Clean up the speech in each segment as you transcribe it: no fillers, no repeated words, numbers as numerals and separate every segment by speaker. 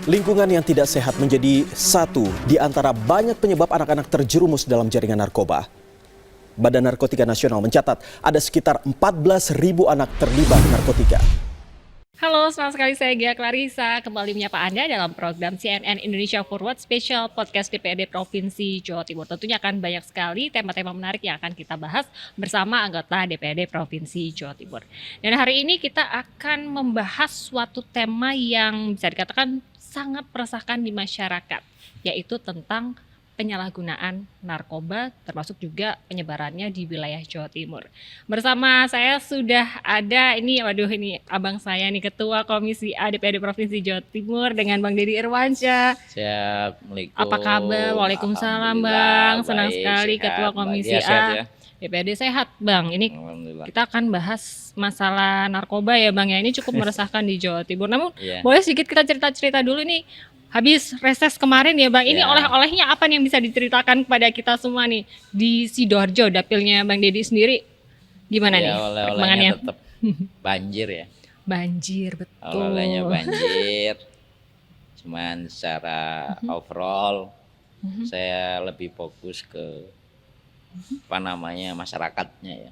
Speaker 1: Lingkungan yang tidak sehat menjadi satu di antara banyak penyebab anak-anak terjerumus dalam jaringan narkoba. Badan Narkotika Nasional mencatat ada sekitar 14.000 anak terlibat narkotika.
Speaker 2: Halo, senang sekali saya Gia Clarissa kembali menyapa Anda dalam program CNN Indonesia Forward Special Podcast DPRD Provinsi Jawa Timur. Tentunya akan banyak sekali tema-tema menarik yang akan kita bahas bersama anggota DPRD Provinsi Jawa Timur. Dan hari ini kita akan membahas suatu tema yang bisa dikatakan sangat meresahkan di masyarakat, yaitu tentang penyalahgunaan narkoba termasuk juga penyebarannya di wilayah Jawa Timur. Bersama saya sudah ada ini abang saya nih Ketua Komisi A DPRD Provinsi Jawa Timur dengan Bang Deddy Irwansyah.
Speaker 3: Assalamualaikum.
Speaker 2: Apa kabar? Waalaikumsalam Bang. Senang sekali sehat. Ketua Komisi A ya. DPRD sehat Bang. Ini kita akan bahas masalah narkoba ya Bang ya. Ini cukup meresahkan di Jawa Timur. Namun boleh sedikit kita cerita-cerita dulu nih. Habis reses kemarin ya Bang, ini oleh-olehnya apa nih yang bisa diceritakan kepada kita semua nih di Sidoarjo, dapilnya Bang Deddy sendiri gimana nih
Speaker 3: perkembangannya? Tetap banjir ya.
Speaker 2: Banjir, betul.
Speaker 3: Oleh-olehnya banjir, cuman secara overall saya lebih fokus ke masyarakatnya ya,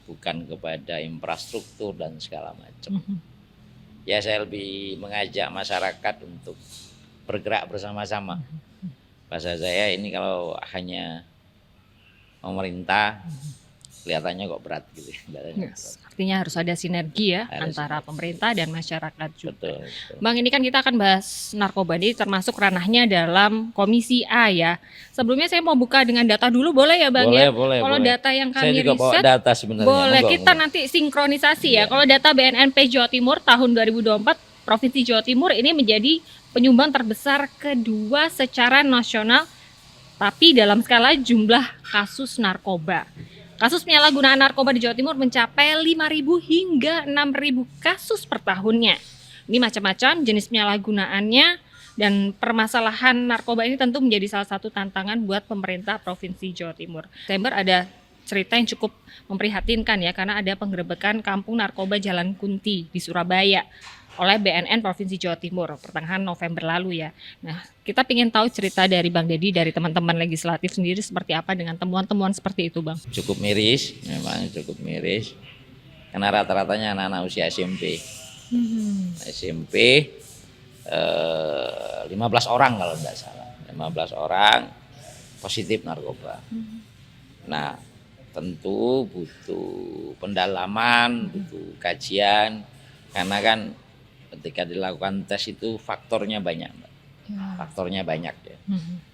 Speaker 3: bukan kepada infrastruktur dan segala macam. Ya saya lebih mengajak masyarakat untuk bergerak bersama-sama. Bahasa saya ini kalau hanya pemerintah kelihatannya kok berat gitu.
Speaker 2: Artinya harus ada sinergi ya antara pemerintah dan masyarakat juga.
Speaker 3: Betul.
Speaker 2: Bang, ini kan kita akan bahas narkoba ini termasuk ranahnya dalam Komisi A ya. Sebelumnya saya mau buka dengan data dulu boleh ya Bang ya?
Speaker 3: Boleh.
Speaker 2: Kalau data yang kami
Speaker 3: saya juga
Speaker 2: riset,
Speaker 3: bawa data sebenarnya.
Speaker 2: boleh kita nanti sinkronisasi ya. Kalau data BNNP Jawa Timur tahun 2024, Provinsi Jawa Timur ini menjadi penyumbang terbesar kedua secara nasional, tapi dalam skala jumlah kasus narkoba. Kasus penyalahgunaan narkoba di Jawa Timur mencapai 5.000 hingga 6.000 kasus per tahunnya. Ini macam-macam jenis penyalahgunaannya, dan permasalahan narkoba ini tentu menjadi salah satu tantangan buat pemerintah Provinsi Jawa Timur. Desember ada cerita yang cukup memprihatinkan ya, karena ada penggerebekan kampung narkoba Jalan Kunti di Surabaya oleh BNN Provinsi Jawa Timur pertengahan November lalu ya. Nah, kita ingin tahu cerita dari Bang Deddy, dari teman-teman legislatif sendiri seperti apa dengan temuan-temuan seperti itu Bang.
Speaker 3: Cukup miris, memang cukup miris. Karena rata-ratanya anak-anak usia SMP. SMP 15 orang kalau tidak salah. 15 orang positif narkoba. Nah, tentu butuh pendalaman, butuh kajian, karena kan ketika dilakukan tes itu faktornya banyak, Mbak. Faktornya banyak ya.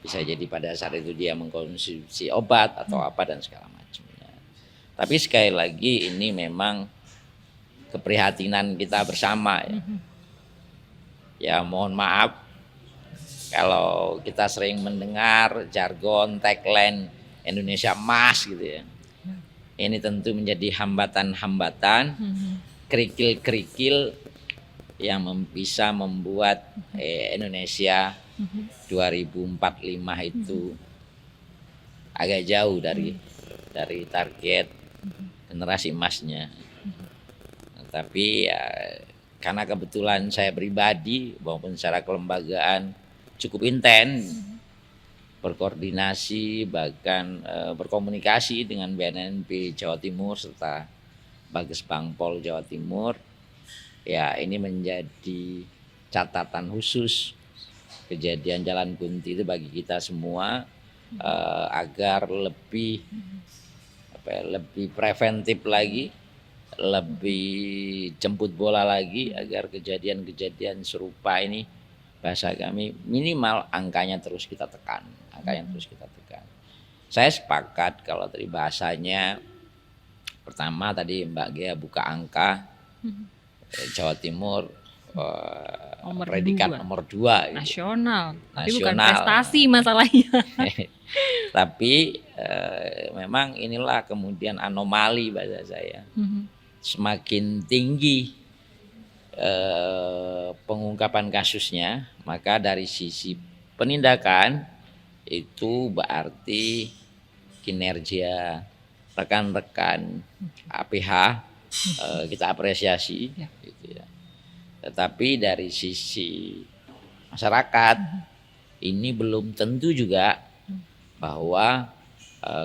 Speaker 3: Bisa jadi pada saat itu dia mengkonsumsi obat atau apa dan segala macamnya. Tapi sekali lagi ini memang keprihatinan kita bersama ya. Ya mohon maaf kalau kita sering mendengar jargon tagline Indonesia Emas gitu ya. Ini tentu menjadi hambatan-hambatan, kerikil-kerikil yang bisa membuat Indonesia 2045 itu agak jauh dari target generasi emasnya. Tapi ya, karena kebetulan saya pribadi maupun secara kelembagaan cukup intens berkoordinasi, bahkan berkomunikasi dengan BNNP Jawa Timur serta Bages Bangpol Jawa Timur. Ya ini menjadi catatan khusus kejadian Jalan Kunti itu bagi kita semua, agar lebih preventif lagi, lebih jemput bola lagi, agar kejadian-kejadian serupa ini bahasa kami minimal angkanya terus kita tekan. Saya sepakat kalau tadi bahasanya pertama tadi Mbak Gea buka angka. Jawa Timur predikat nomor 2 gitu.
Speaker 2: Nasional, tapi bukan prestasi masalahnya.
Speaker 3: Tapi memang inilah kemudian anomali bahasa saya. Semakin tinggi pengungkapan kasusnya, maka dari sisi penindakan itu berarti kinerja rekan-rekan APH kita apresiasi gitu ya. Tetapi dari sisi masyarakat. Ini belum tentu juga bahwa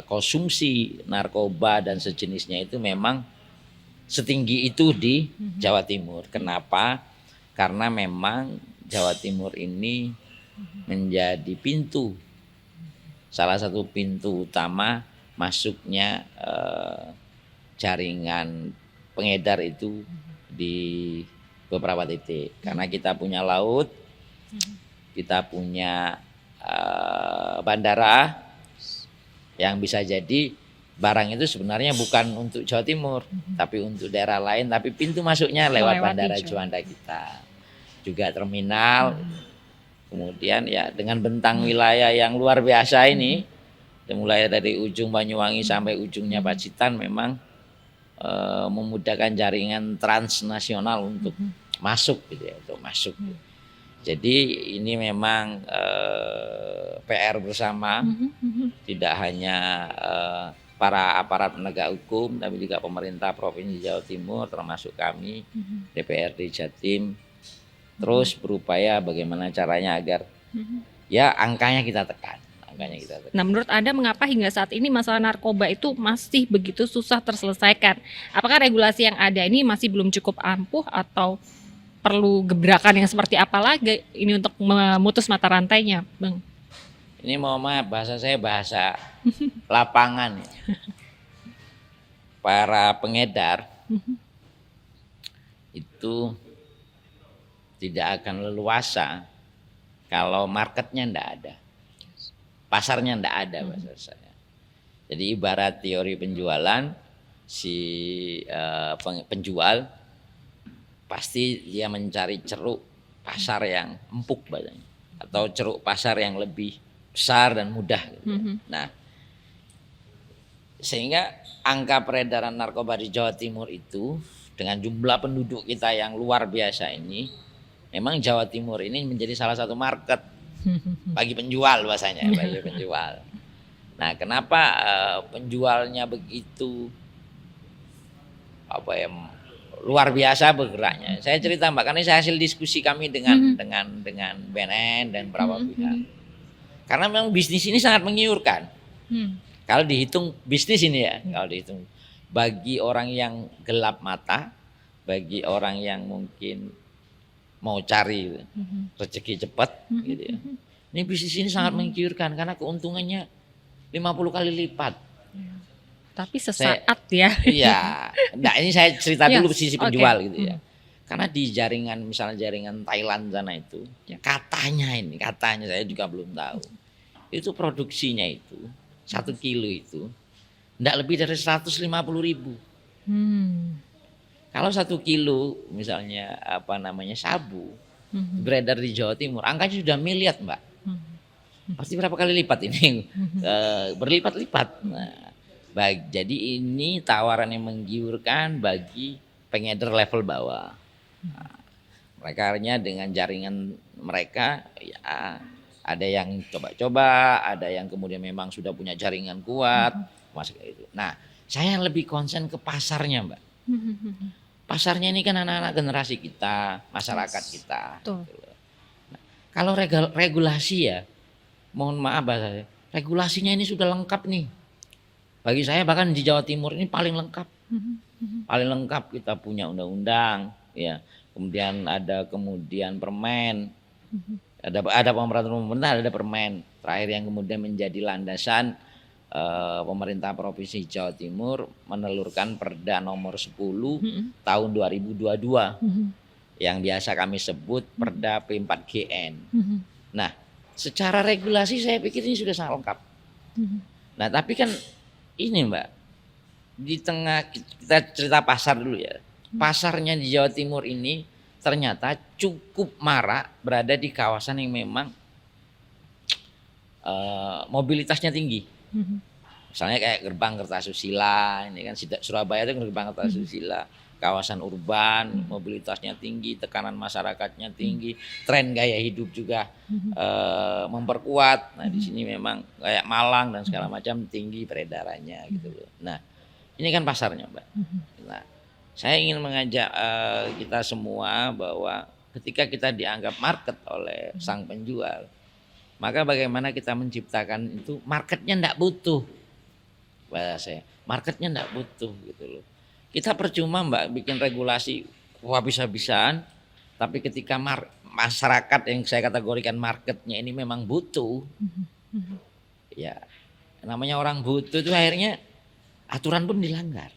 Speaker 3: konsumsi narkoba dan sejenisnya itu memang setinggi itu di Jawa Timur. Kenapa? Karena memang Jawa Timur ini menjadi salah satu pintu utama masuknya jaringan pengedar itu di beberapa titik. Karena kita punya laut, kita punya bandara yang bisa jadi barang itu sebenarnya bukan untuk Jawa Timur, tapi untuk daerah lain, tapi pintu masuknya lewat Bandara Juanda kita. Juga terminal, kemudian ya dengan bentang wilayah yang luar biasa ini, mulai dari ujung Banyuwangi sampai ujungnya Pacitan memang memudahkan jaringan transnasional untuk masuk gitu ya, untuk masuk. Jadi ini memang PR bersama, tidak hanya para aparat penegak hukum, tapi juga pemerintah Provinsi Jawa Timur, termasuk kami, DPRD Jatim, terus berupaya bagaimana caranya agar ya angkanya kita tekan.
Speaker 2: Nah, menurut Anda mengapa hingga saat ini masalah narkoba itu masih begitu susah terselesaikan? Apakah regulasi yang ada ini masih belum cukup ampuh atau perlu gebrakan yang seperti apa lagi ini untuk memutus mata rantainya, Bang?
Speaker 3: Ini mohon maaf, bahasa saya bahasa lapangan ya. Para pengedar itu tidak akan leluasa kalau marketnya ndak ada, pasarnya ndak ada bahasa saya. Jadi ibarat teori penjualan, si penjual pasti dia mencari ceruk pasar yang empuk badannya, atau ceruk pasar yang lebih besar dan mudah gitu. Nah, sehingga angka peredaran narkoba di Jawa Timur itu dengan jumlah penduduk kita yang luar biasa ini, memang Jawa Timur ini menjadi salah satu market bagi penjual bahasanya, bagi penjual. Nah, kenapa penjualnya begitu luar biasa bergeraknya? Saya cerita Mbak, karena saya hasil diskusi kami dengan BNN dan beberapa pihak. Karena memang bisnis ini sangat menggiurkan. Kalau dihitung bisnis ini ya, kalau dihitung bagi orang yang gelap mata, bagi orang yang mungkin mau cari rezeki cepat gitu ya. Ini bisnis ini sangat menggiurkan karena keuntungannya 50 kali lipat.
Speaker 2: Tapi sesaat ya.
Speaker 3: Iya. Nah, ini saya cerita dulu sisi penjual
Speaker 2: okay.
Speaker 3: gitu ya. Karena di jaringan, misalnya jaringan Thailand sana itu, katanya saya juga belum tahu. Itu produksinya itu 1 kilo itu tidak lebih dari 150.000. Kalau 1 kilo misalnya sabu beredar di Jawa Timur, angkanya sudah miliar Mbak. Pasti berapa kali lipat ini? Berlipat-lipat. Nah, jadi ini tawaran yang menggiurkan bagi pengedar level bawah. Nah, mereka dengan jaringan mereka ya, ada yang coba-coba, ada yang kemudian memang sudah punya jaringan kuat, masuk itu. Nah, saya lebih konsen ke pasarnya, Mbak. Pasarnya ini kan anak-anak generasi kita, masyarakat kita. Nah, kalau regulasi ya, mohon maaf bahasa, regulasinya ini sudah lengkap nih. Bagi saya bahkan di Jawa Timur ini paling lengkap. Paling lengkap, kita punya undang-undang, ya. Kemudian ada permen. Ada pemerintah, ada permen. Terakhir yang kemudian menjadi landasan pemerintah Provinsi Jawa Timur menelurkan Perda nomor 10 tahun 2022 yang biasa kami sebut Perda P4GN. Nah, secara regulasi saya pikir ini sudah sangat lengkap. Nah, tapi kan ini Mbak, di tengah kita cerita pasar dulu ya. Pasarnya di Jawa Timur ini ternyata cukup marak berada di kawasan yang memang mobilitasnya tinggi. Misalnya kayak gerbang Kertasusila, ini kan Surabaya itu gerbang Kertasusila, kawasan urban, mobilitasnya tinggi, tekanan masyarakatnya tinggi, tren gaya hidup juga memperkuat. Nah, di sini memang kayak Malang dan segala macam tinggi peredarannya gitu loh. Nah, ini kan pasarnya, Mbak. Nah, saya ingin mengajak kita semua bahwa ketika kita dianggap market oleh sang penjual, maka bagaimana kita menciptakan itu marketnya enggak butuh. Bahasa saya, marketnya enggak butuh gitu loh. Kita percuma Mbak bikin regulasi habis-habisan, tapi ketika masyarakat yang saya kategorikan marketnya ini memang butuh, ya namanya orang butuh itu akhirnya aturan pun dilanggar.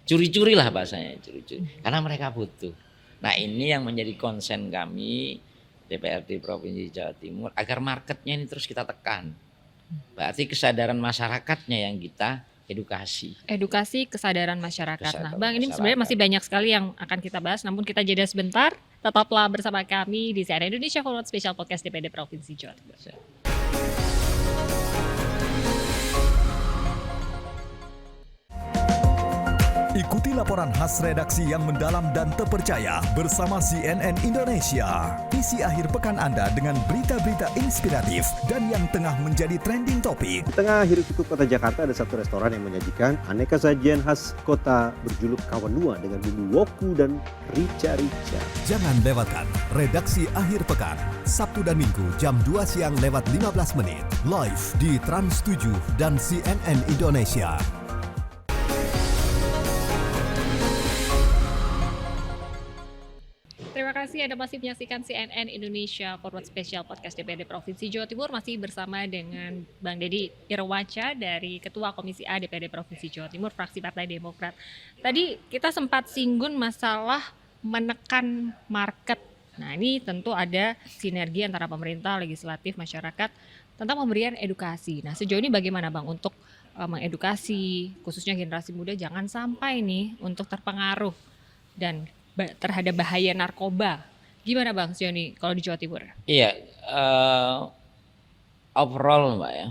Speaker 3: Curi-curi lah bahasanya, curi-curi. Karena mereka butuh. Nah ini yang menjadi konsen kami DPRD Provinsi Jawa Timur agar marketnya ini terus kita tekan. Berarti kesadaran masyarakatnya yang kita edukasi.
Speaker 2: Edukasi kesadaran masyarakat. Nah,
Speaker 3: Kesadaran
Speaker 2: Bang, ini sebenarnya
Speaker 3: masyarakat.
Speaker 2: masih banyak sekali yang akan kita bahas, namun kita jeda sebentar. Tetaplah bersama kami di CNN Indonesia Forward Special Podcast DPD Provinsi Jawa Timur.
Speaker 4: Ikuti laporan khas redaksi yang mendalam dan terpercaya bersama CNN Indonesia. Isi akhir pekan Anda dengan berita-berita inspiratif dan yang tengah menjadi trending topik.
Speaker 5: Di tengah hiruk-pikuk kota Jakarta ada satu restoran yang menyajikan aneka sajian khas kota berjuluk Kawanua dengan bumbu woku dan rica-rica.
Speaker 4: Jangan lewatkan redaksi akhir pekan, Sabtu dan Minggu jam 2 siang lewat 15 menit. Live di Trans 7 dan CNN Indonesia.
Speaker 2: Terima kasih Anda masih menyaksikan CNN Indonesia Forward Special Podcast DPD Provinsi Jawa Timur, masih bersama dengan Bang Deddy Irwansyah dari Ketua Komisi A DPD Provinsi Jawa Timur, fraksi Partai Demokrat. Tadi kita sempat singgung masalah menekan market. Nah ini tentu ada sinergi antara pemerintah, legislatif, masyarakat tentang pemberian edukasi. Nah sejauh ini bagaimana Bang untuk mengedukasi khususnya generasi muda jangan sampai nih untuk terpengaruh dan terhadap bahaya narkoba. Gimana Bang Sioni kalau di Jawa Timur?
Speaker 3: Iya, overall Mbak ya,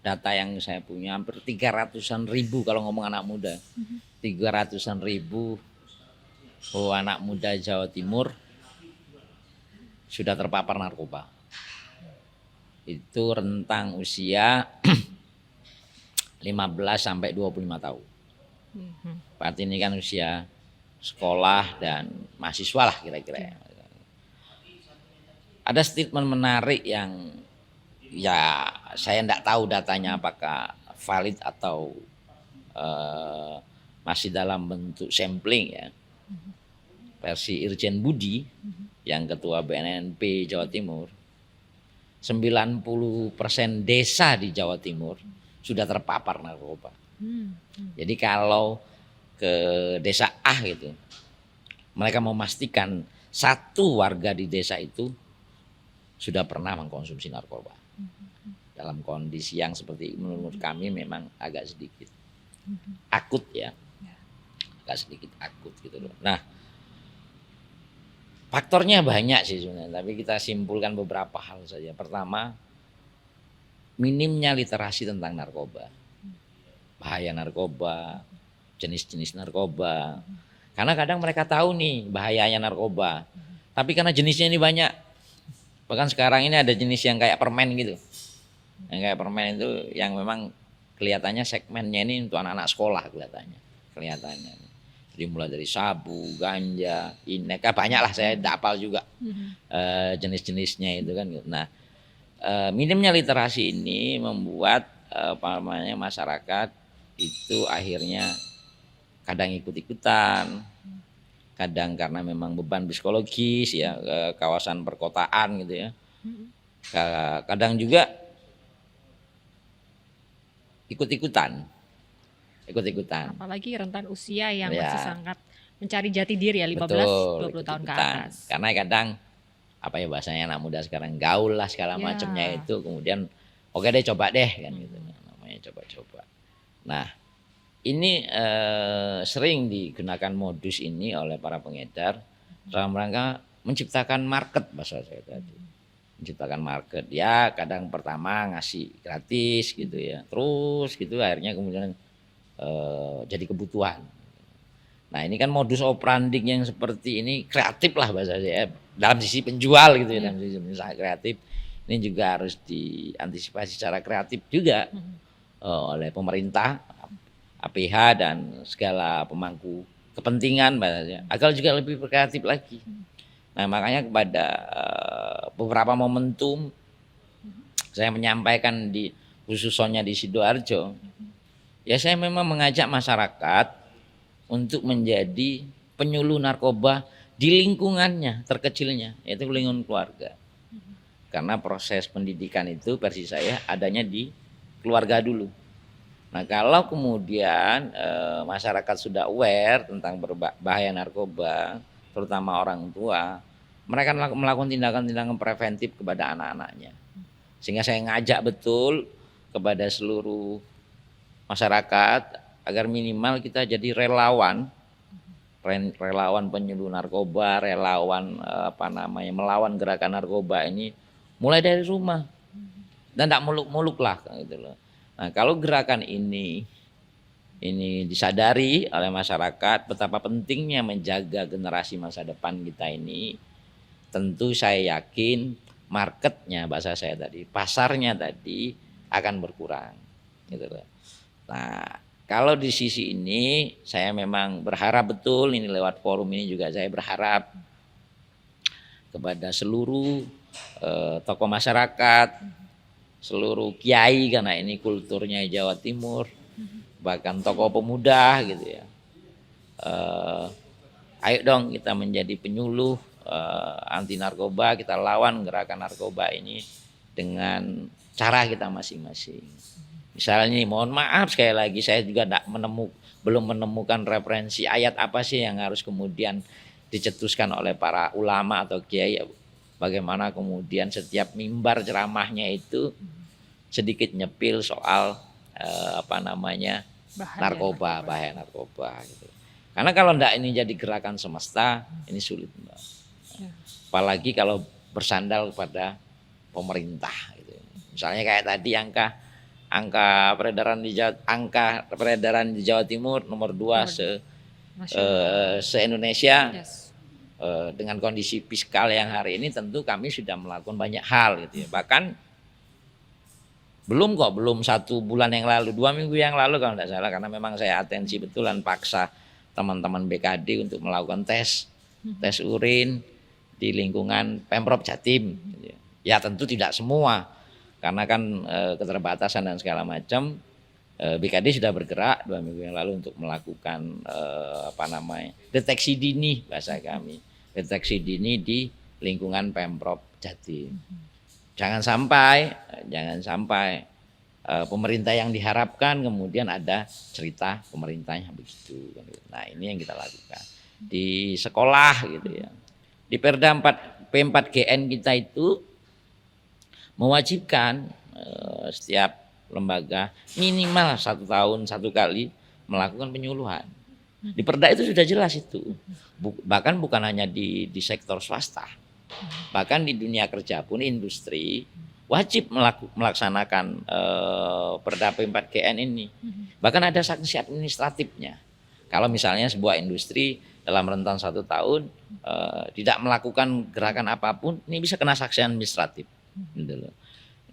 Speaker 3: data yang saya punya hampir 300-an ribu kalau ngomong anak muda. 300-an ribu anak muda Jawa Timur sudah terpapar narkoba. Itu rentang usia 15 sampai 25 tahun. Berarti ini kan usia sekolah dan mahasiswa lah kira-kira. Ada statement menarik yang ya saya tidak tahu datanya apakah valid atau masih dalam bentuk sampling ya. Versi Irjen Budi yang ketua BNNP Jawa Timur, 90% desa di Jawa Timur sudah terpapar narkoba. Jadi kalau ke desa A gitu, mereka memastikan satu warga di desa itu sudah pernah mengkonsumsi narkoba. Dalam kondisi yang seperti menurut kami memang agak sedikit akut ya, agak sedikit akut gitu loh. Nah, faktornya banyak sih sebenarnya, tapi kita simpulkan beberapa hal saja. Pertama, minimnya literasi tentang narkoba, bahaya narkoba, jenis-jenis narkoba. Karena kadang mereka tahu nih bahayanya narkoba, tapi karena jenisnya ini banyak. Bahkan sekarang ini ada jenis yang kayak permen gitu. Yang kayak permen itu yang memang kelihatannya segmennya ini untuk anak-anak sekolah kelihatannya. Jadi mulai dari sabu, ganja, ineka, banyak lah, saya tidak hafal juga jenis-jenisnya itu kan. Nah, minimnya literasi ini membuat masyarakat itu akhirnya kadang ikut-ikutan, kadang karena memang beban psikologis ya ke kawasan perkotaan gitu ya. Kadang juga ikut-ikutan.
Speaker 2: Apalagi rentan usia yang
Speaker 3: Ya.
Speaker 2: masih sangat mencari jati diri ya, 15-20 tahun ke
Speaker 3: ikut-ikutan.
Speaker 2: atas.
Speaker 3: Karena kadang apa ya bahasanya anak muda sekarang gaul lah segala
Speaker 2: Ya.
Speaker 3: macamnya itu, kemudian oke deh coba deh kan gitu, namanya coba-coba. Nah ini sering digunakan modus ini oleh para pengedar dalam rangka menciptakan market, bahasa saya tadi. Menciptakan market ya, kadang pertama ngasih gratis gitu ya, terus gitu akhirnya kemudian jadi kebutuhan. Nah ini kan modus operandi yang seperti ini kreatif lah bahasa saya, dalam sisi penjual gitu ya, dalam sisi penjual kreatif ini juga harus diantisipasi secara kreatif juga oleh pemerintah, APH dan segala pemangku kepentingan bahasanya, agar juga lebih kreatif lagi. Nah makanya kepada beberapa momentum saya menyampaikan khususnya di Sidoarjo, ya saya memang mengajak masyarakat untuk menjadi penyuluh narkoba di lingkungannya terkecilnya, yaitu lingkungan keluarga. Karena proses pendidikan itu versi saya adanya di keluarga dulu. Nah kalau kemudian masyarakat sudah aware tentang bahaya narkoba, terutama orang tua, mereka melakukan tindakan-tindakan preventif kepada anak-anaknya. Sehingga saya ngajak betul kepada seluruh masyarakat agar minimal kita jadi relawan penyuluh narkoba, relawan melawan gerakan narkoba ini mulai dari rumah dan tidak muluk-muluk lah gitu loh. Nah kalau gerakan ini disadari oleh masyarakat betapa pentingnya menjaga generasi masa depan kita ini, tentu saya yakin marketnya, bahasa saya tadi, pasarnya tadi akan berkurang gitu loh. Nah kalau di sisi ini saya memang berharap betul, ini lewat forum ini juga saya berharap kepada seluruh tokoh masyarakat, seluruh kiai, karena ini kulturnya Jawa Timur, bahkan tokoh pemuda gitu ya. Ayo dong kita menjadi penyuluh anti narkoba, kita lawan gerakan narkoba ini dengan cara kita masing-masing. Misalnya mohon maaf sekali lagi saya juga belum menemukan referensi ayat apa sih yang harus kemudian dicetuskan oleh para ulama atau kiai. Bagaimana kemudian setiap mimbar ceramahnya itu sedikit nyepil soal bahaya narkoba gitu. Karena kalau enggak ini jadi gerakan semesta, ini sulit Mbak. Apalagi kalau bersandar kepada pemerintah gitu. Misalnya kayak tadi angka peredaran di Jawa Timur nomor 2 se-Indonesia. Yes. Dengan kondisi fiskal yang hari ini tentu kami sudah melakukan banyak hal gitu ya. Bahkan belum 1 bulan yang lalu, 2 minggu yang lalu kalau tidak salah, karena memang saya atensi betulan paksa teman-teman BKD untuk melakukan tes urin di lingkungan Pemprov Jatim gitu ya. Ya tentu tidak semua karena kan keterbatasan dan segala macam. BKD sudah bergerak 2 minggu yang lalu untuk melakukan deteksi dini, bahasa kami, deteksi dini di lingkungan Pemprov Jatim. Jangan sampai pemerintah yang diharapkan kemudian ada cerita pemerintahnya begitu. Nah ini yang kita lakukan di sekolah gitu ya. Di Perda P4GN kita itu mewajibkan setiap lembaga minimal 1 tahun 1 kali melakukan penyuluhan. Di Perda itu sudah jelas itu. Bahkan bukan hanya di sektor swasta. Bahkan di dunia kerja pun industri wajib melaksanakan Perda P4GN ini. Bahkan ada sanksi administratifnya. Kalau misalnya sebuah industri dalam rentan 1 tahun tidak melakukan gerakan apapun, ini bisa kena sanksi administratif. Gitu loh.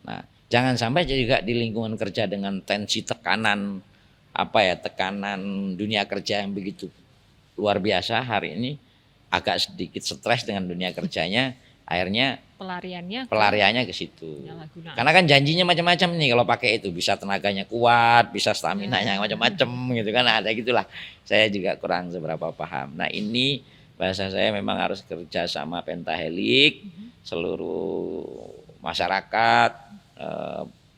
Speaker 3: Nah, jangan sampai juga di lingkungan kerja dengan tensi tekanan dunia kerja yang begitu luar biasa hari ini, agak sedikit stres dengan dunia kerjanya, akhirnya pelariannya ke situ. Karena kan janjinya macam-macam nih, kalau pakai itu bisa tenaganya kuat, bisa stamina-nya macam-macam gitu kan, ada gitulah. Saya juga kurang seberapa paham. Nah ini bahasa saya memang harus kerja sama pentahelik, seluruh masyarakat,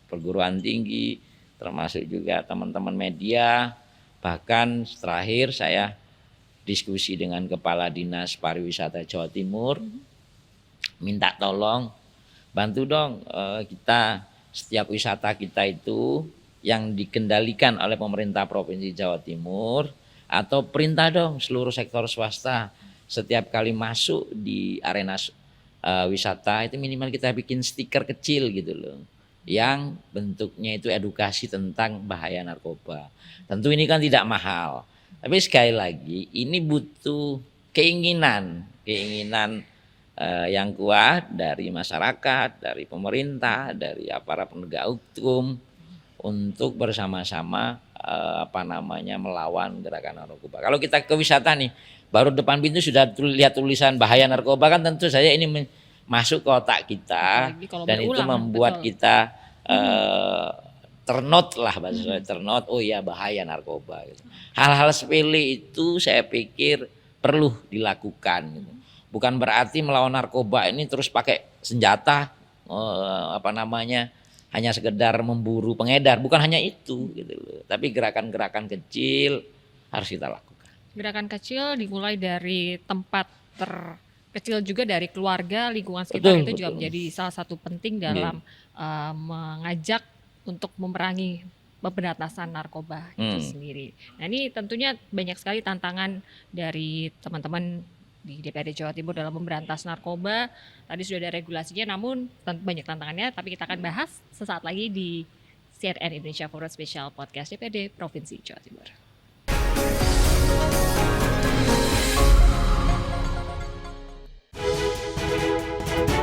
Speaker 3: perguruan tinggi, termasuk juga teman-teman media. Bahkan terakhir saya diskusi dengan Kepala Dinas Pariwisata Jawa Timur, minta tolong bantu dong kita setiap wisata kita itu yang dikendalikan oleh pemerintah Provinsi Jawa Timur, atau perintah dong seluruh sektor swasta setiap kali masuk di arena wisata itu minimal kita bikin stiker kecil gitu loh, yang bentuknya itu edukasi tentang bahaya narkoba. Tentu ini kan tidak mahal, tapi sekali lagi ini butuh keinginan yang kuat dari masyarakat, dari pemerintah, dari aparat penegak hukum untuk bersama-sama melawan gerakan narkoba. Kalau kita ke wisata nih, baru depan pintu sudah lihat tulisan bahaya narkoba, kan tentu saja ini masuk ke otak kita.
Speaker 2: Apalagi kalau
Speaker 3: Dan itu
Speaker 2: berulang,
Speaker 3: membuat
Speaker 2: betul.
Speaker 3: kita ternot lah bahasa saya, ternot, oh iya bahaya narkoba gitu. Hal-hal sepele itu saya pikir perlu dilakukan gitu. Bukan berarti melawan narkoba ini terus pakai senjata hanya sekedar memburu pengedar, bukan hanya itu gitu loh. Tapi gerakan-gerakan kecil harus kita lakukan.
Speaker 2: Gerakan kecil dimulai dari tempat terkecil juga, dari keluarga, lingkungan sekitar, itu juga menjadi salah satu penting dalam mengajak untuk memerangi pemberantasan narkoba itu sendiri. Nah, ini tentunya banyak sekali tantangan dari teman-teman di DPRD Jawa Timur dalam memberantas narkoba. Tadi sudah ada regulasinya, namun banyak tantangannya, tapi kita akan bahas sesaat lagi di CNN Indonesia Forward Special Podcast DPRD Provinsi Jawa Timur.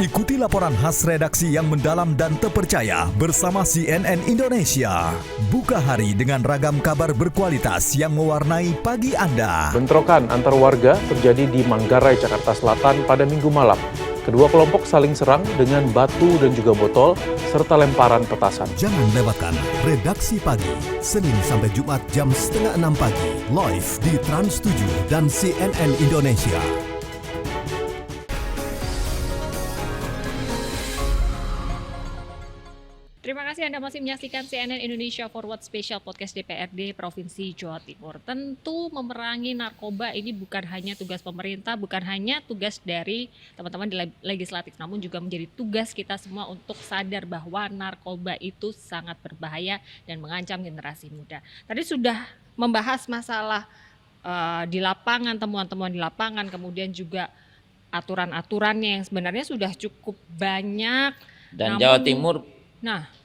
Speaker 4: Ikuti laporan khas redaksi yang mendalam dan terpercaya bersama CNN Indonesia. Buka hari dengan ragam kabar berkualitas yang mewarnai pagi Anda.
Speaker 6: Bentrokan antar warga terjadi di Manggarai, Jakarta Selatan pada Minggu malam. Kedua kelompok saling serang dengan batu dan juga botol, serta lemparan petasan.
Speaker 4: Jangan lewatkan Redaksi Pagi, Senin sampai Jumat jam 5:30 pagi, live di Trans 7 dan CNN Indonesia.
Speaker 2: Terima kasih Anda masih menyaksikan CNN Indonesia Forward Special Podcast DPRD Provinsi Jawa Timur. Tentu memerangi narkoba ini bukan hanya tugas pemerintah, bukan hanya tugas dari teman-teman di legislatif, namun juga menjadi tugas kita semua untuk sadar bahwa narkoba itu sangat berbahaya dan mengancam generasi muda. Tadi sudah membahas masalah di lapangan, temuan-temuan di lapangan, kemudian juga aturan-aturannya yang sebenarnya sudah cukup banyak.
Speaker 3: Dan Jawa Timur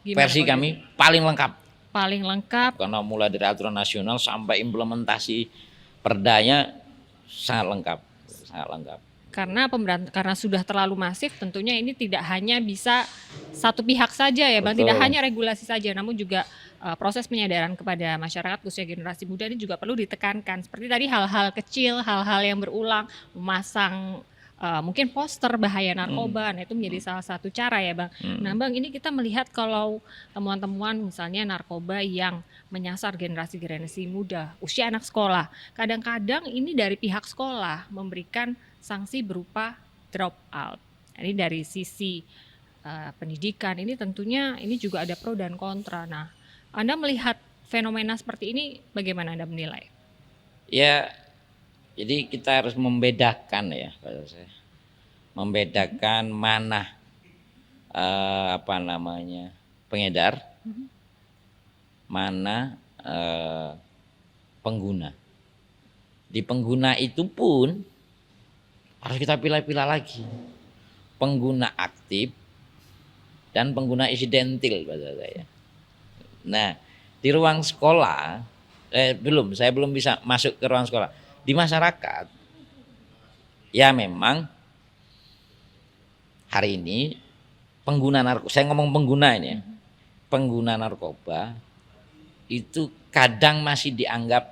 Speaker 3: versi
Speaker 2: Pak
Speaker 3: kami paling lengkap.
Speaker 2: Paling lengkap.
Speaker 3: Karena mulai dari aturan nasional sampai implementasi perdanya sangat lengkap.
Speaker 2: Karena sudah terlalu masif, tentunya ini tidak hanya bisa satu pihak saja ya Bang, tidak hanya regulasi saja, namun juga proses penyadaran kepada masyarakat khususnya generasi muda ini juga perlu ditekankan. Seperti tadi hal-hal kecil, hal-hal yang berulang, memasang mungkin poster bahaya narkoba, nah itu menjadi salah satu cara ya Bang. Nah Bang, ini kita melihat kalau temuan-temuan misalnya narkoba yang menyasar generasi muda, usia anak sekolah, kadang-kadang ini dari pihak sekolah memberikan sanksi berupa drop out. Ini dari sisi pendidikan, ini tentunya ini juga ada pro dan kontra. Nah, Anda melihat fenomena seperti ini bagaimana Anda menilai?
Speaker 3: Ya, jadi kita harus membedakan ya, membedakan mana pengedar, mana pengguna. Di pengguna itu pun harus kita pilah-pilah lagi, pengguna aktif dan pengguna insidentil bahasa saya. Nah, di ruang sekolah saya belum bisa masuk ke ruang sekolah. Di masyarakat, ya memang hari ini pengguna narkoba, saya ngomong pengguna ini ya, pengguna narkoba itu kadang masih dianggap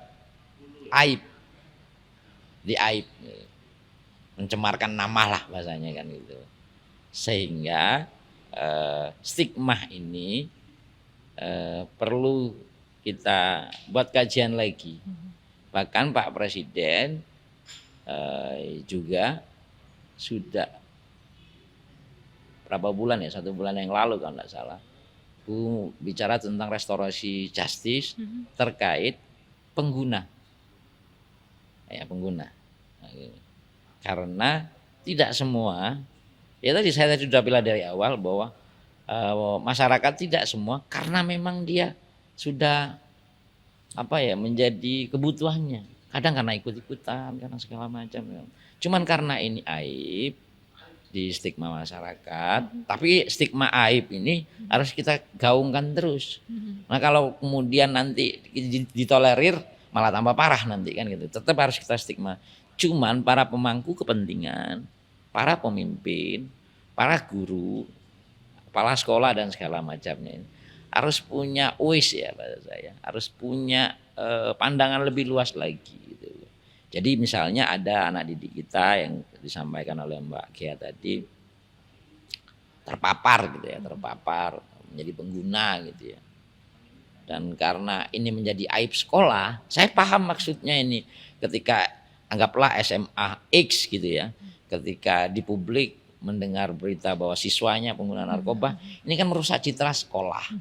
Speaker 3: aib, mencemarkan nama lah bahasanya kan gitu. Sehingga stigma ini perlu kita buat kajian lagi. Bahkan Pak Presiden juga sudah berapa bulan ya, 1 bulan yang lalu kalau tidak salah, bicara tentang restorasi justice terkait pengguna. Karena tidak semua, ya tadi saya sudah bilang dari awal bahwa masyarakat tidak semua karena memang dia sudah menjadi kebutuhannya. Kadang karena ikut-ikutan, karena segala macam. Cuman karena ini aib di stigma masyarakat, tapi stigma aib ini harus kita gaungkan terus. Nah, kalau kemudian nanti ditolerir malah tambah parah nanti kan gitu. Tetap harus kita stigma. Cuman para pemangku kepentingan, para pemimpin, para guru, kepala sekolah dan segala macamnya ini harus punya uis ya bahasa saya, harus punya pandangan lebih luas lagi gitu. Jadi misalnya ada anak didik kita yang disampaikan oleh Mbak Gia tadi terpapar gitu ya, terpapar menjadi pengguna gitu ya. Dan karena ini menjadi aib sekolah, saya paham maksudnya ini ketika anggaplah SMA X gitu ya, ketika di publik mendengar berita bahwa siswanya pengguna narkoba, ini kan merusak citra sekolah.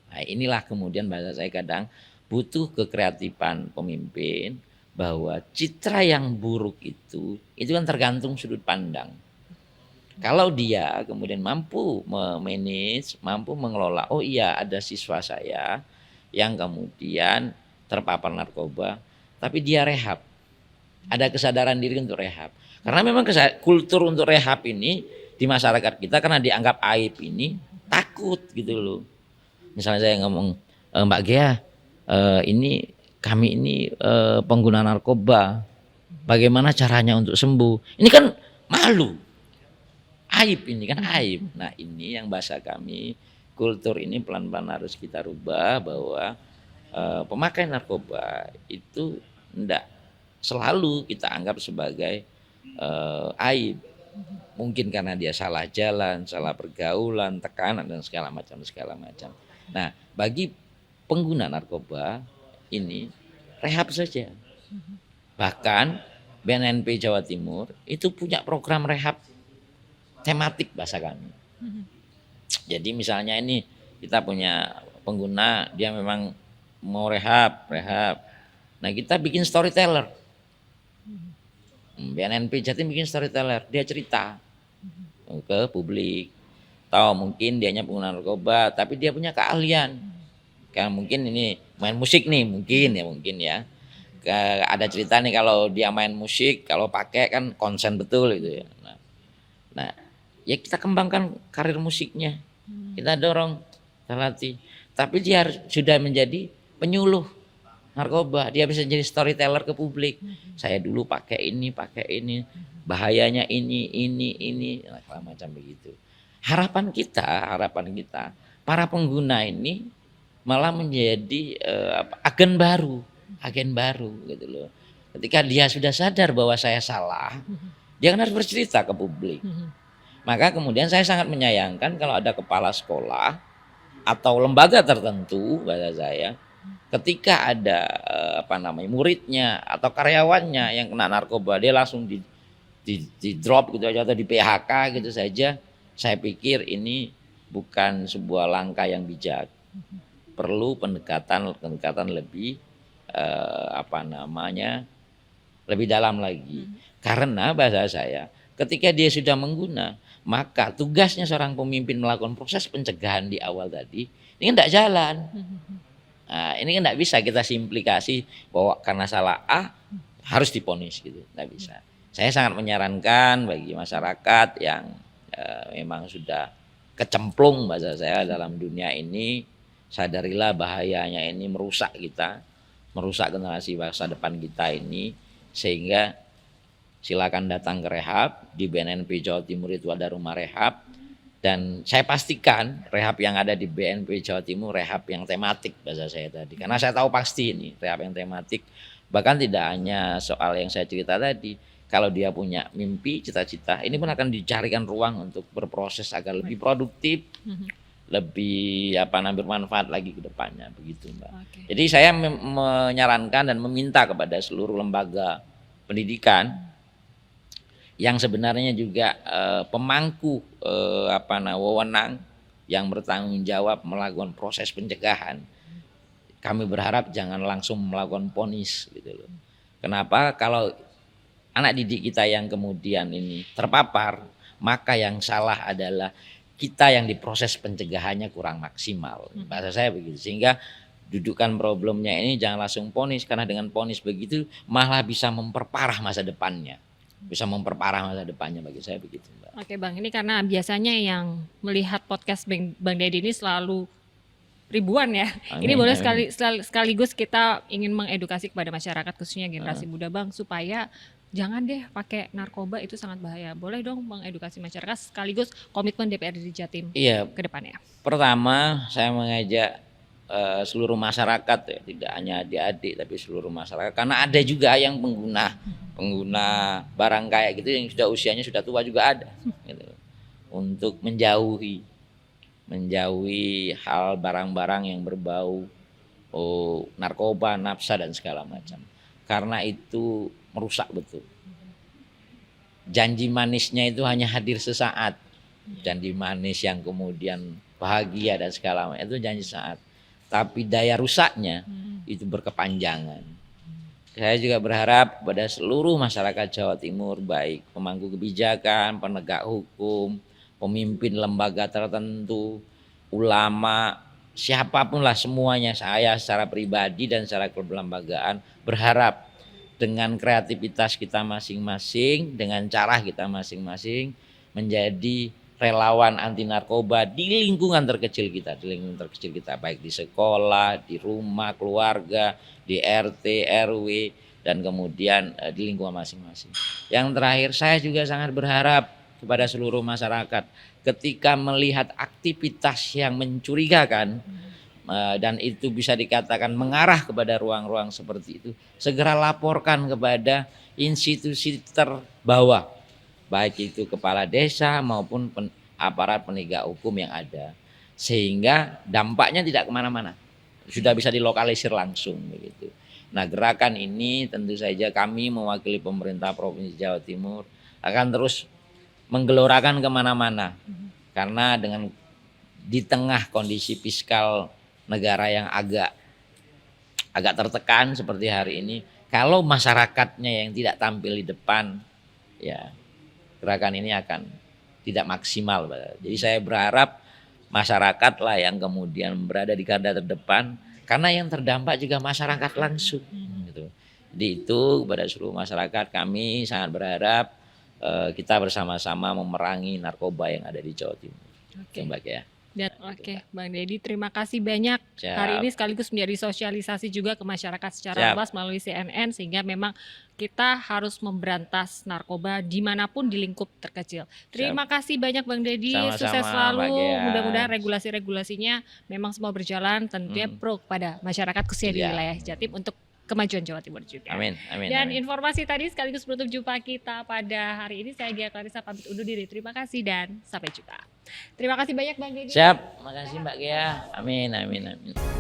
Speaker 3: Nah, inilah kemudian bahasa saya kadang butuh kekreatifan pemimpin bahwa citra yang buruk itu kan tergantung sudut pandang. Kalau dia kemudian mampu memanage, mampu mengelola, oh iya ada siswa saya yang kemudian terpapar narkoba, tapi dia rehab. Ada kesadaran diri untuk rehab. Karena memang kultur untuk rehab ini di masyarakat kita karena dianggap aib ini takut gitu loh. Misalnya saya ngomong, Mbak Gia, kami ini pengguna narkoba, bagaimana caranya untuk sembuh? Ini kan malu, aib ini kan aib. Nah ini yang bahasa kami, kultur ini pelan-pelan harus kita rubah bahwa pemakai narkoba itu enggak selalu kita anggap sebagai aib. Mungkin karena dia salah jalan, salah pergaulan, tekanan dan segala macam. Nah, bagi pengguna narkoba ini rehab saja. Bahkan BNNP Jawa Timur itu punya program rehab tematik bahasa kami. Jadi misalnya ini kita punya pengguna dia memang mau rehab. Nah, kita bikin storyteller. BNNP Jatim bikin storyteller, dia cerita ke publik. Tahu mungkin dianya pengguna narkoba, tapi dia punya keahlian. Karena mungkin ini main musik nih, mungkin ya. Ada cerita nih kalau dia main musik, kalau pakai kan konsen betul gitu ya. Nah, ya kita kembangkan karir musiknya. Kita dorong, kita latih. Tapi dia sudah menjadi penyuluh narkoba, dia bisa jadi storyteller ke publik. Saya dulu pakai ini, bahayanya ini, segala macam begitu. Harapan kita, para pengguna ini malah menjadi agen baru gitu loh. Ketika dia sudah sadar bahwa saya salah, dia kan harus bercerita ke publik. Maka kemudian saya sangat menyayangkan kalau ada kepala sekolah atau lembaga tertentu, bahasa saya, ketika ada muridnya atau karyawannya yang kena narkoba, dia langsung di drop gitu aja atau di PHK gitu saja. Saya pikir ini bukan sebuah langkah yang bijak. Perlu pendekatan lebih lebih dalam lagi. Karena bahasa saya, ketika dia sudah mengguna, maka tugasnya seorang pemimpin melakukan proses pencegahan di awal tadi ini kan tidak jalan. Nah, ini kan tidak bisa kita simplikasi bahwa karena salah A harus diponis gitu, tidak bisa. Saya sangat menyarankan bagi masyarakat yang memang sudah kecemplung bahasa saya dalam dunia ini, sadarilah bahayanya ini merusak kita, merusak generasi masa depan kita ini, sehingga silakan datang ke rehab. Di BNNP Jawa Timur itu ada rumah rehab. Dan saya pastikan rehab yang ada di BNP Jawa Timur rehab yang tematik bahasa saya tadi. Karena saya tahu pasti ini rehab yang tematik. Bahkan tidak hanya soal yang saya cerita tadi. Kalau dia punya mimpi, cita-cita, ini pun akan dicarikan ruang untuk berproses agar lebih produktif, lebih bermanfaat lagi ke depannya, begitu Mbak. Okay. Jadi saya menyarankan dan meminta kepada seluruh lembaga pendidikan yang sebenarnya juga pemangku wewenang yang bertanggung jawab melakukan proses pencegahan. Kami berharap jangan langsung melakukan ponis gitu loh. Kenapa? Kalau anak didik kita yang kemudian ini terpapar, maka yang salah adalah kita yang diproses pencegahannya kurang maksimal. Bahasa saya begitu. Sehingga dudukan problemnya ini jangan langsung ponis, karena dengan ponis begitu malah bisa memperparah masa depannya. Bagi saya begitu Mbak.
Speaker 2: Oke Bang, ini karena biasanya yang melihat podcast Bang Deddy ini selalu ribuan ya. Amin, ini boleh sekaligus kita ingin mengedukasi kepada masyarakat khususnya generasi muda Bang, supaya jangan deh pakai narkoba, itu sangat bahaya. Boleh dong mengedukasi masyarakat sekaligus komitmen DPRD di Jatim
Speaker 3: Iya,
Speaker 2: ke depannya.
Speaker 3: pertama saya mengajak seluruh masyarakat ya, tidak hanya adik-adik tapi seluruh masyarakat, karena ada juga yang pengguna barang kayak gitu yang sudah usianya sudah tua juga ada gitu. Untuk menjauhi hal barang-barang yang berbau narkoba, nafsa dan segala macam, karena itu merusak betul. Janji manisnya itu hanya hadir sesaat, janji manis yang kemudian bahagia dan segala macam itu janji sesaat, tapi daya rusaknya itu berkepanjangan. Saya juga berharap pada seluruh masyarakat Jawa Timur, baik pemangku kebijakan, penegak hukum, pemimpin lembaga tertentu, ulama, siapapun lah semuanya, saya secara pribadi dan secara kelembagaan berharap dengan kreativitas kita masing-masing, dengan cara kita masing-masing menjadi relawan anti narkoba di lingkungan terkecil kita, baik di sekolah, di rumah, keluarga, di RT, RW, dan kemudian di lingkungan masing-masing. Yang terakhir, saya juga sangat berharap kepada seluruh masyarakat ketika melihat aktivitas yang mencurigakan dan itu bisa dikatakan mengarah kepada ruang-ruang seperti itu, segera laporkan kepada institusi terbawah, baik itu kepala desa maupun aparat penegak hukum yang ada, sehingga dampaknya tidak kemana-mana, sudah bisa dilokalisir langsung begitu. Nah, gerakan ini tentu saja kami mewakili pemerintah Provinsi Jawa Timur akan terus menggelorakan kemana-mana, karena dengan di tengah kondisi fiskal negara yang agak tertekan seperti hari ini, kalau masyarakatnya yang tidak tampil di depan, ya gerakan ini akan tidak maksimal. Jadi saya berharap masyarakat lah yang kemudian berada di garda terdepan, karena yang terdampak juga masyarakat langsung gitu. Jadi itu kepada seluruh masyarakat kami sangat berharap kita bersama-sama memerangi narkoba yang ada di Jawa Timur.
Speaker 2: Oke.
Speaker 3: Mbak ya.
Speaker 2: Oke, Bang Deddy, terima kasih banyak.
Speaker 3: Siap.
Speaker 2: Hari ini sekaligus menjadi sosialisasi juga ke masyarakat secara
Speaker 3: Siap.
Speaker 2: luas melalui CNN, sehingga memang kita harus memberantas narkoba dimanapun di lingkup terkecil. Terima kasih banyak Bang Deddy,
Speaker 3: Sama-sama,
Speaker 2: sukses selalu.
Speaker 3: Mbak Gea.
Speaker 2: Mudah-mudahan regulasi-regulasinya memang semua berjalan, tentunya pro kepada masyarakat khususnya di
Speaker 3: Iya.
Speaker 2: wilayah Jatim untuk kemajuan Jawa Timur juga.
Speaker 3: Amin, amin.
Speaker 2: Dan
Speaker 3: amin.
Speaker 2: informasi tadi sekaligus menutup jumpa kita pada hari ini. Saya Gia Clarissa pamit undur diri. Terima kasih dan sampai jumpa. Terima kasih banyak Bang Deddy.
Speaker 3: Siap, makasih Mbak Gea. Amin, amin, amin.